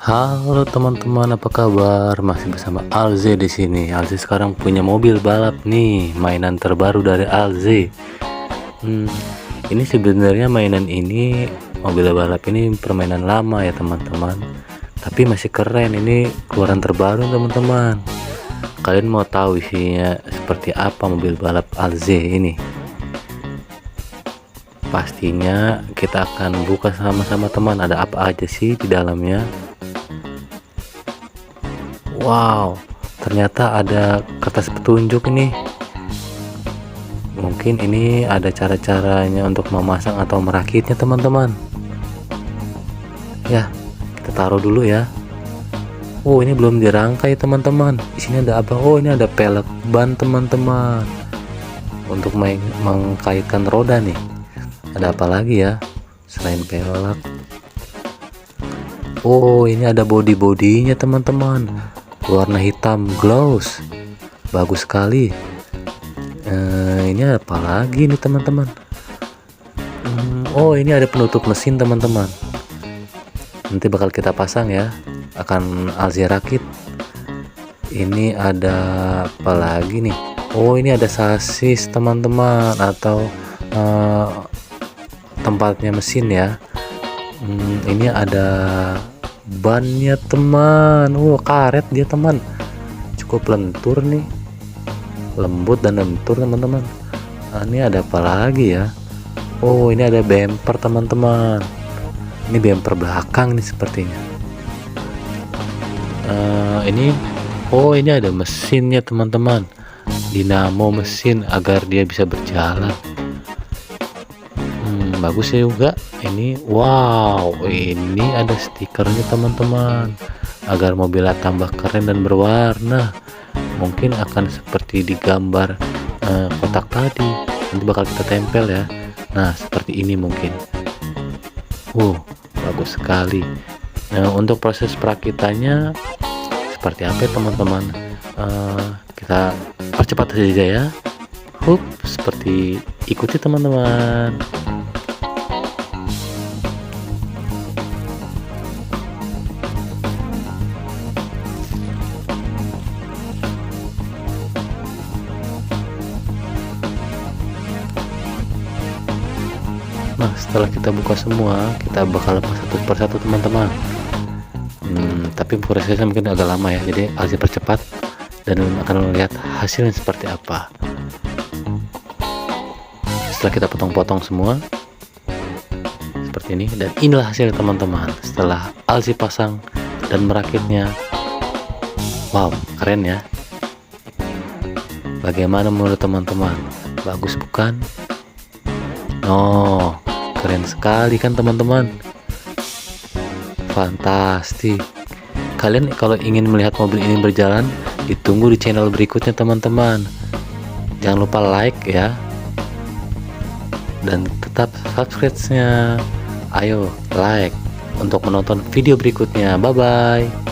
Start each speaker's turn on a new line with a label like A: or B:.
A: Halo teman-teman, apa kabar? Masih bersama Alze di sini. Alze sekarang punya mobil balap nih, mainan terbaru dari Alze. Ini sebenarnya mainan ini, mobil balap ini permainan lama ya teman-teman. Tapi masih keren, ini keluaran terbaru teman-teman. Kalian mau tahu isinya seperti apa mobil balap Alze ini? Pastinya kita akan buka sama-sama teman. Ada apa aja sih di dalamnya? Wow, ternyata ada kertas petunjuk ini. Mungkin ini ada cara-caranya untuk memasang atau merakitnya teman-teman. Ya, kita taruh dulu ya. Oh, ini belum dirangkai teman-teman. Di sini ada apa? Oh, ini ada pelek ban teman-teman. Untuk mengkaitkan roda nih. Ada apa lagi ya selain pelek? Oh, ini ada body-bodinya teman-teman. Warna hitam gloss, bagus sekali. Ini apa lagi nih teman-teman? Oh, ini ada penutup mesin teman-teman. Nanti bakal kita pasang ya, akan Alze rakit. Ini ada apa lagi nih? Oh, ini ada sasis teman-teman, atau tempatnya mesin ya. Ini ada bannya teman. Karet dia teman, cukup lentur nih, lembut dan lentur teman-teman. Ini ada apa lagi ya? Oh, ini ada bumper teman-teman. Ini bumper belakang nih sepertinya. Ini ada mesinnya teman-teman, dinamo mesin agar dia bisa berjalan. Bagus juga ini. Wow, ini ada stikernya teman-teman, agar mobilnya tambah keren dan berwarna. Mungkin akan seperti di gambar kotak tadi, nanti bakal kita tempel ya. Nah, seperti ini mungkin. Bagus sekali. Untuk proses perakitannya seperti apa ya teman-teman? Kita percepat saja ya. Seperti ikuti teman-teman. Nah, setelah kita buka semua, kita bakal lepas satu persatu teman-teman. Tapi prosesnya mungkin agak lama ya, jadi Alze percepat dan akan melihat hasilnya seperti apa. Setelah kita potong-potong semua seperti ini, dan inilah hasilnya teman-teman setelah Alze pasang dan merakitnya. Wow, keren ya. Bagaimana menurut teman-teman? Bagus bukan? Keren sekali kan teman-teman. Fantastik. Kalian kalau ingin melihat mobil ini berjalan, ditunggu di channel berikutnya teman-teman. Jangan lupa like ya, dan tetap subscribe-nya. Ayo like untuk menonton video berikutnya. Bye bye.